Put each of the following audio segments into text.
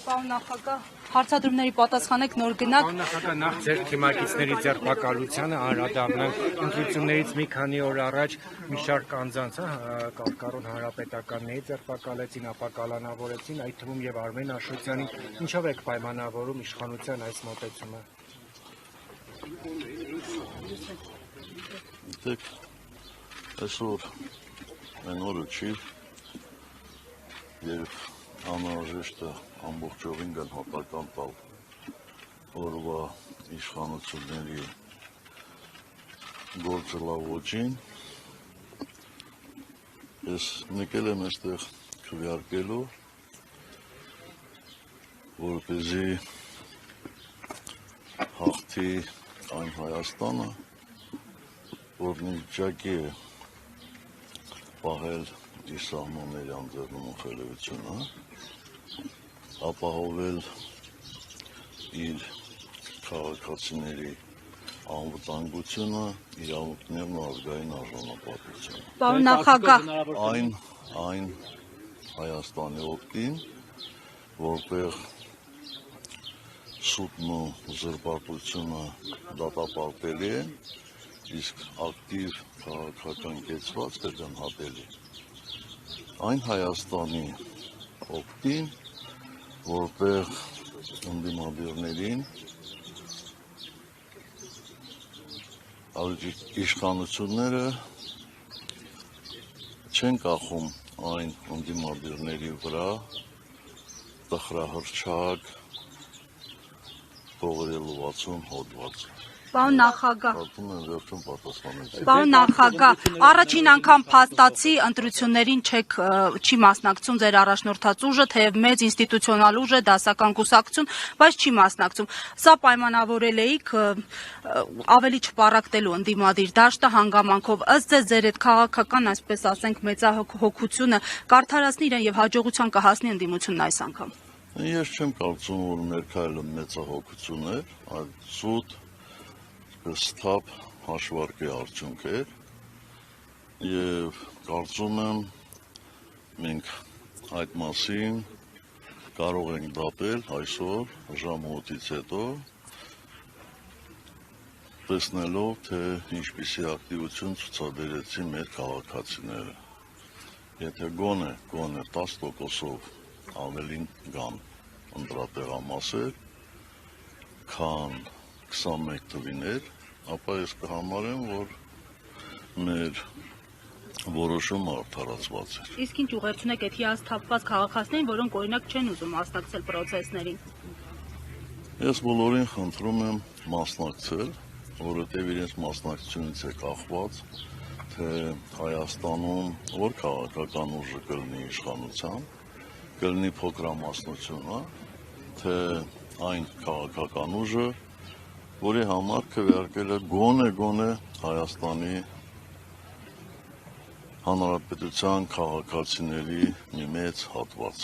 Պարոն նախագահ, հարցադրումների պատասխանեք նոր գնաք։ Պարոն նախագահ, նախ ձեր թիմակիցների ձերբակալությանը անդրադառնանք ընտրություններից մի քանի օր առաջ մի շարք անձանց կարգառոն հանրապետականների ձերբակալեցին, ապա կալանավորեցին, այդ թվում եւ Արմեն Աշոտյանին, ինչով եք պայմանավորում իշխանության այս մոտեցումը։ Դեք այսօր այն օրը չի եւ անհրաժեշտ է ամբողջովին գնահատական տալ օրվա իշխանությունների գործելավոճին։ Ես եկել եմ այստեղ քվեարկելու, որպեսզի հաղթի այն Հայաստանը, որն իջակի է պահել իր սահմանների անձեռնում խելαιությունը, ապահովել իր քաղաքացիների անվտանգությունը, իրավունքներն ու ազգային արժանապատվությունը։ Պարոն նախագահ, Այն Հայաստանի օգտին, որտեղ սուտն ու զրպարտությունը դատապարտելի է, իսկ ակտիվ քաղաքական կեցվածքը գնահատելի։ Այն Հայաստանի օգտին, որտեղ ընդդիմադիրներին իշխանությունները չեն կախում այն ընդդիմադիրների վրա տխրահռչակ թողերելուացում հոդված։ Պարոն նախագահ, Կարծում եմ վերջում պատասխանեցի։ Պարոն նախագահ, առաջին անգամ փաստացի ընտրություններին չի մասնակցում ձեր առաջնորդած ուժը, թեև մեծ ինստիտուցիոնալ ուժ է, դասական կուսակցություն, բայց չի մասնակցում։ Սա պայմանավորել էիք ավելի չպառակտելու ընդդիմադիր դաշտը հանգամանքով, ըստ ձեր այդ քաղաքական, այսպես ասենք, մեծահոգությունը կարդարացնի իրեն եւ հաջողության կհասնի ընդդիմությունն այս անգամ։ Ես չեմ կարծում, որ մեր քայլը մեծահոգություն էր, այլ սուտ սթափ հաշվարկի արդյունք էր եւ կարծում եմ մենք այդ մասին կարող ենք դատել այսօր ժամ 8-ից հետո տեսնելով թե ինչպիսի ակտիվություն ցուցաբերեցին մեր քաղաքացիները եթե գոնե 10%-ով ավելին գան ընտրատեղամասեր քան 21 թվիներ, ապա ես կհամարեմ, որ մեր որոշումը արդարացված էր։ Իսկ ինչ ուղերձ ունեք այդ հիասթափված քաղաքացիներին, որոնք օրինակ չեն ուզում մասնակցել պրոցեսներին։ Ես բոլորին խնդրում եմ մասնակցել, որովհետև իրենց մասնակցությունից է կախված, թե Հայաստանում որ քաղաքական ուժը կլինի իշխանության, կլինի փոքրամասնությունը, թե այն քաղաքական ուժը, որի համար քվեարկել է գոնե Հայաստանի Հանրապետության քաղաքացիների մի մեծ հատված։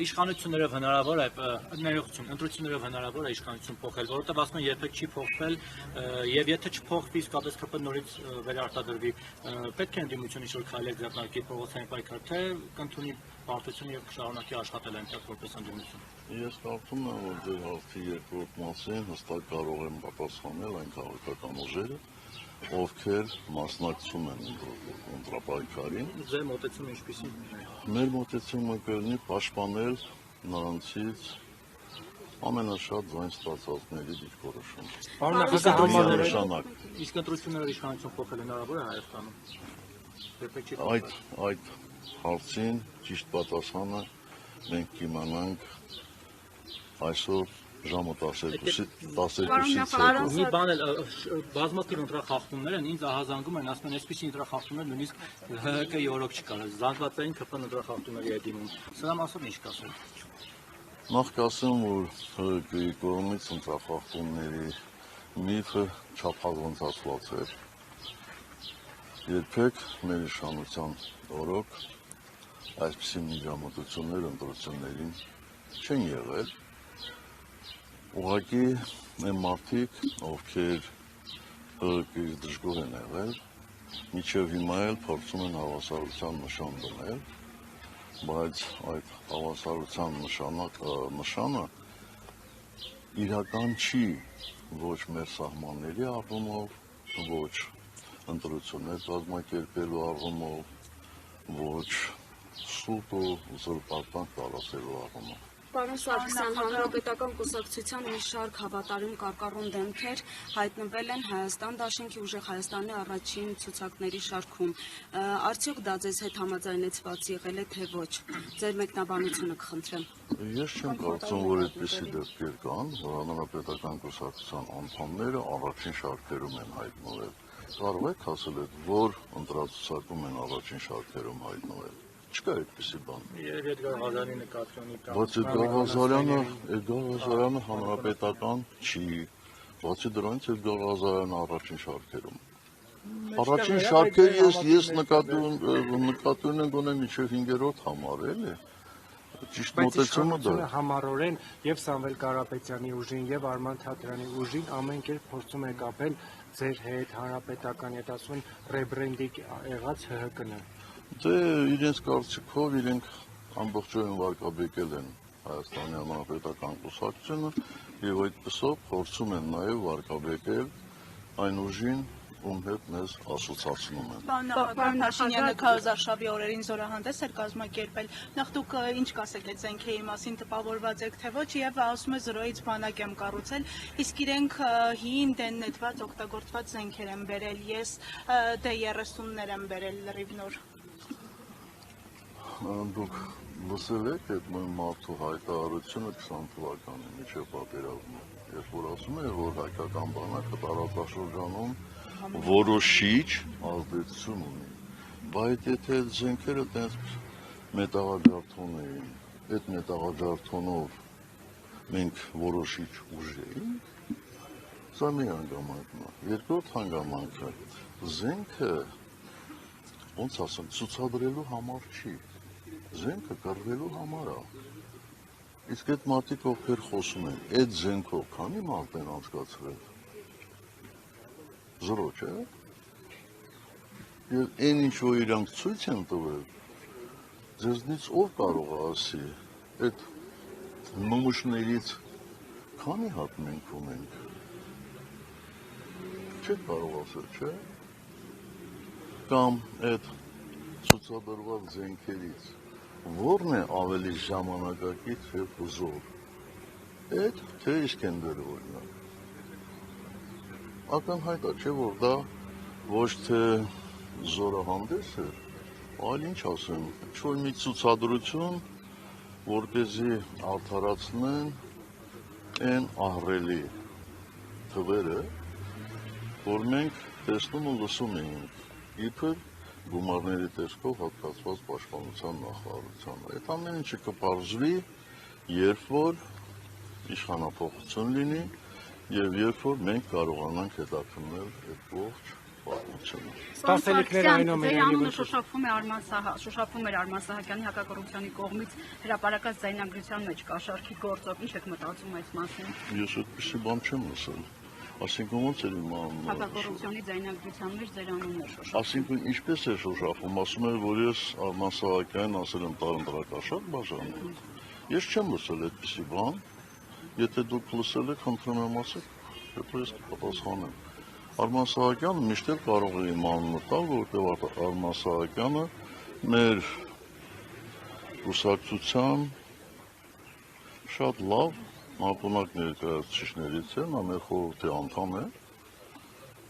Իշխանություններով հնարավոր է ընտրություններով հնարավոր է իշխանություն փոխել, որովհետև ասում են երբեք չի փոխվել եւ եթե չփոխվի իսկապես ԿՊ նորից վերարտադրվի, պետք է ընդդիմությունը ինչ-որ քայլեր ձեռնարկի փողոցային պայքար, թե կընդունի պարտություն եւ կշարունակի աշխատել այնտեղ որպես ընդդիմություն։ Ես կարծում եմ, որ ձեր հարցի երկրորդ մասին հստակ կարող եմ պատասխանել այն քաղաքական ուժերը, ովքեր մասնակցում են ընտրապայքարին։ Ձեր մոտեցումը ինչպիսի՞։ Մեր մոտեցումը կլինի պաշտպանել նրանցից ամենաշատ ձայն ստացածների դիրքորոշումը։ Պարոն նախագահ, Իսկ ընտրությունները իշխանություն փոխել հնարավոր է Հայաստանում։ Այդ հարցին ճիշտ պատասխանը մենք կիմանանք այսօր ժամը 12-ից հետո։ Մի բան էլ բազմաթիվ ընտրախախտումներ են, ինձ ահազանգում են, ասում են, այսպիսի ընտրախախտումներ նույնիսկ ՀՀԿ-ի օրոք չկար, զանգվածային ԿՊ ընտրախախտումների է դիմում։ Սրա մասով ինչ կասեք։ Նախ կասեմ, որ ՀՀԿ-ի կողմից ընտրախախտումների միֆը չափազանցացված էր։ Երբեք մեր իշխանության օրոք այսպիսի միջամտություններ ընտրություններին չեն եղել։ Ուղղակի այն մարդիկ, ովքեր ՀՀԿ-ից դժգոհ են եղել, մինչև հիմա էլ փորձում են հավասարության նշան դնել բայց այդ հավասարության նշանը իրական չի ոչ մեր սահմանների առումով, ոչ ընտրություններ կազմակերպելու առումով, ոչ սուտ ու զրպարտան տարածելու առումով։ Պարոն Սարգսյան, Հանրապետական կուսակցության մի շարք հավատարիմ կարկառուն դեմքեր հայտնվել են Հայաստան դաշինքի ուժեղ Հայաստանի առաջին ցուցակների շարքում։ Արդյոք դա ձեզ հետ համաձայնեցված եղել է, թե ոչ։ Ձեր մեկնաբանությունը կխնդրեմ։ Ես չեմ կարծում, որ այդպիսի դեպքեր կան, որ Հանրապետական կուսակցության անդամները առաջին շարքերում են հայտնվել։ Կարող եք ասել, որ ընտրացուցակում են առաջին շարքերում հայտնվել։ Չկա այդպիսի բան։ Երբ Էդգար Ղազարյանի նկատի ունի Բայց Էդգար Ղազարյանը հանրապետական չի։ Բացի դրանից Էդգար Ղազարյանը առաջին շարքերում։ Առաջին շարքեր ես նկատի ունեմ գոնե մինչև 5-րդ համար, էլի։ Ճիշտ Բայց մոտեցումը դա իշխանությունը համառորեն եւ Սամվել Կարապետյանի ուժին եւ Արման Թատրյանի ուժին ամեն կերպ փորձում է կապել ձեր հետ հանրապետական, եթե ասում են ռեբրենդինգ եղած ՀՀԿ-ն։ Դե իրենց կարծիքով իրենք ամբողջովին վարկաբեկել են Հայաստանի Հանրապետական կուսակցությունը եւ այդպեսով փորձում են նաեւ վարկաբեկել այն ուժին, ում հետ մեզ ասոցացնում են։ Պարոն Փաշինյանը քարոզարշավի օրերին զորահանդես էր կազմակերպել։ Նախ դուք ինչ կասեք այդ զենքերի մասին, տպավորված եք թե ոչ, եւ ասում է զրոյից բանակ եմ կառուցել, իսկ իրենք հին դեն նետված օգտագործված զենքեր են բերել, ես D30-ներ եմ բերել լրիվ նոր։ Դուք լսել եք այդ մարդու հայտարարությունը 20 թվականին միջև պատերազմը, երբ որ ասում է, որ հայկական բանակը տարածաշրջանում որոշիչ ազդեցություն ունի, բայց եթե այդ զենքերը տենց մետաղաջարդոն էին, այդ մետաղաջարդոնով մենք որոշիչ ուժ էինք, սա մի հանգամանքն է։ Երկրորդ հանգամանքը, զենքը, ոնց ասեմ, ցուցադրելու համար չի, զենքը կռվելու համար է։ Իսկ այդ մարդիկ, ովքեր խոսում են, այդ զենքով քանի մարդ են անցկացրել։ Զրո, չէ՞։ Եվ այն ինչ որ իրանք ցույց են տվել, ձեզնից ով կարող է ասի, այդ նմուշներից քանի հատ մենք ունենք։ Չեք կարող ասել, չէ՞։ Կամ այդ ցուցադրված զենքերից որն է ավելի ժամանակակից եւ հզոր։ Այդ թե Իսկենդերը օրինակ։ Ակնհայտ է, չէ՞ որ դա ոչ թե զորահանդես է, այլ ինչ ասեմ, ինչ-որ մի ցուցադրություն, որպեսզի արդարացնեն այն ահռելի թվերը, որ մենք տեսնում ու լսում էինք, իբր գումարների տեսքով հատկացված պաշտպանության նախարարությանը։ Այդ ամեն ինչը կպարզվի, երբ որ իշխանափոխություն լինի եւ երբ որ մենք կարողանանք հետաքննել այդ ողջ պատմությունը։ Սպասելիքները այնուամենայնիվ շոշափվում էր Արման Սահակյանի հակակոռուպցիոնի կողմից հրապարակած ձայնագրության մեջ կաշառքի գործով, ինչ եք մտածում այդ մասին։ Ես այդպիսի բան չեմ լսել։ Այսինքն ոնց է իմանում։ Հակակոռուպցիոնի ձայնագրության մեջ ձեր անունն է շոշափվում։ Այսինքն ինչպես է շոշափում, ասում է, որ ես Արման Սահակյանին ասել եմ տարընտրակաշառք բաժանել։ Ես չեմ լսել այդպիսի բան։ Եթե դուք լսել եք, խնդրում եմ ասեք, հետո ես կպատասխանեմ։ Արման Սահակյանը միշտ էլ կարող է իմ անունը տալ, որովհետև Արման Սահակյանը մեր կուսակցության շատ լավ մարտունակ ներկայացուցիչներից է, նա մեր խորհրդի անդամ է,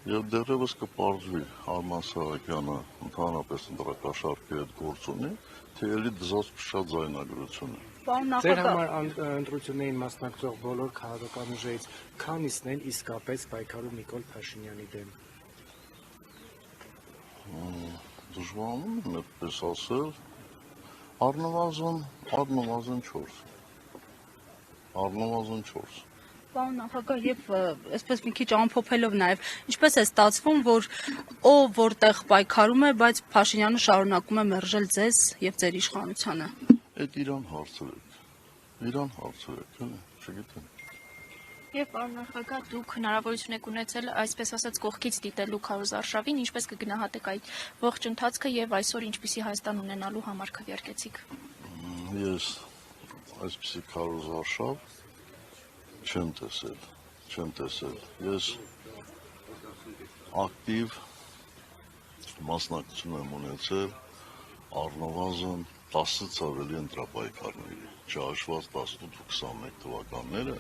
եւ դեռևս կպարզվի Արման Սահակյանը ընդհանրապես ընտրակաշառքի հետ գործ ունի, թե էլի դզած փշած ձայնագրություն է։ Ձեր համար ընտրություններին մասնակցող բոլոր քաղաքական ուժերից քանիսն են իսկապես պայքարում Նիկոլ Փաշինյանի դեմ։ Դժվարանում եմ այդպես ասել, առնվազն 4։ Առնվազն 4։ Պարոն նախագահ, եւ այսպես մի քիչ ամփոփելով նաեւ, ինչպես է ստացվում, որ ով որտեղ պայքարում է, բայց Փաշինյանը շարունակում է մերժել ձեզ եւ ձեր իշխանությանը։ Այդ իրան հարցրեք, էլի, չգիտեմ։ Եվ պարոն նախագահ, դուք հնարավորություն եք ունեցել, այսպես ասած, կողքից դիտելու քարոզարշավին, ինչպես կգնահատեք այդ ողջ ընթացքը եւ այսօր ինչպիսի Հայաստան ունենալու համար քվեարկեցիք։ Ես այսպիսի քարոզարշավ չեմ տեսել։ Ես ակտիվ մասնակցություն եմ ունեցել առնվազն 10-ից ավելի ընտրապայքարների, չհաշված 18-21 թվականները,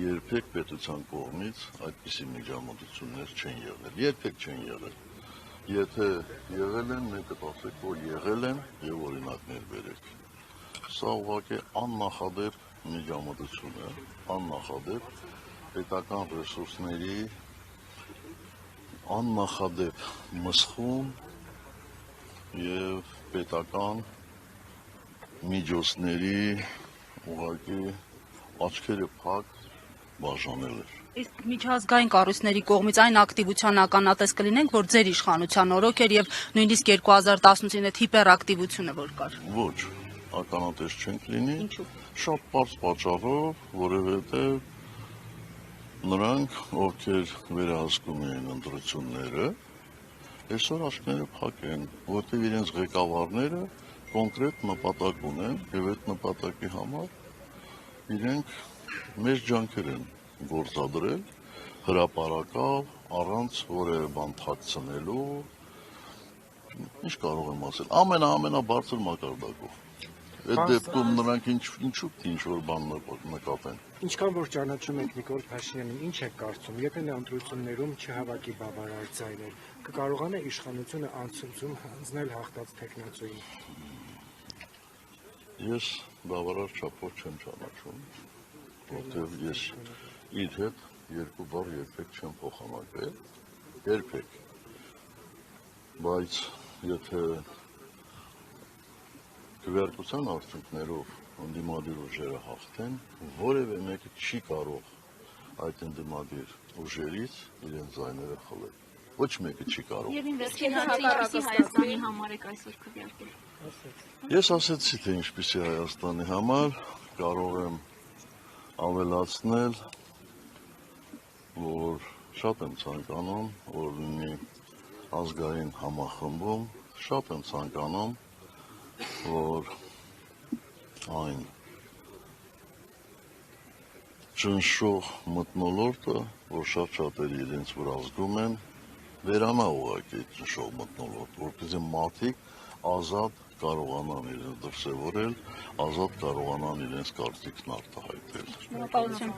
երբեք պետության կողմից այդպիսի միջամտություններ չեն եղել, երբեք չեն եղել։ Եթե եղել են, մեկը ասեք, որ եղել են եւ օրինակներ բերեք։ Սա ուղղակի աննախադեպ միջամտություն է, աննախադեպ պետական ռեսուրսների աննախադեպ մսխում եւ պետական միջոցների ուղղակի աչքերը փակ բաժանել էր։ Իսկ միջազգային կառույցների կողմից այն ակտիվության ականատես կլինենք, որ ձեր իշխանության օրոք էր եւ նույնիսկ 2018-ին այդ հիպերակտիվությունը որ կար։ Ոչ, ականատես չենք լինի։ Ինչու՞։ Շատ պարզ պատճառով, որովհետեւ նրանք, ովքեր վերահսկում էին ընտրությունները, այսօր աչքները փակ են, որտեղ իրենց ղեկավարները կոնկրետ նպատակ ունեն եւ այդ նպատակի համար իրենք մեծ ջանքեր են գործադրել հրապարակավ, առանց որևէ բան թաքցնելու, ինչ կարող եմ ասել, ամենաբարձր մակարդակով։ Այդ դեպքում նրանք ինչ-որ բան նկատեն։ Ինչքան որ ճանաչում եք Նիկոլ Փաշինյանին, ինչ եք կարծում, եթե նա ընտրություններում չհավաքի բավարար ձայներ, կկարողանա իշխանությունը անցնել հաղթած թեկնածուին։ Ես բավարար չափով չեմ ճանաչում, որտեղ ես իր հետ երկու բառ երբեք չեմ փոխանակել, երբեք։ Բայց եթե քվեարկության արդյունքներով ընդդիմադիր ուժերը հաղթեն, որևէ մեկը չի կարող այդ ընդդիմադիր ուժերից իրենց ձայները խլել։ Ոչ մեկը չի կարող։ Եվ ինվեստիգացիա Հայաստանի համար եք այսօր քվեարկել։ Ես ասեցի, թե ինչպիսի Հայաստանի համար կարող եմ ավելացնել, որ շատ եմ ցանկանում, որ լինի ազգային համախմբում, շատ եմ ցանկանում, որ այն ճնշող մթնոլորտը, որ շատ շատերը իրենց վրա ազգում են, վերանա ուղղակի ճնշող մթնոլորտ, որպեսզի մարդիկ ազատ կարողանան իրենց դրսևորել, ազատ կարողանան իրենց կարծիքն արտահայտել։ Շնորհակալություն։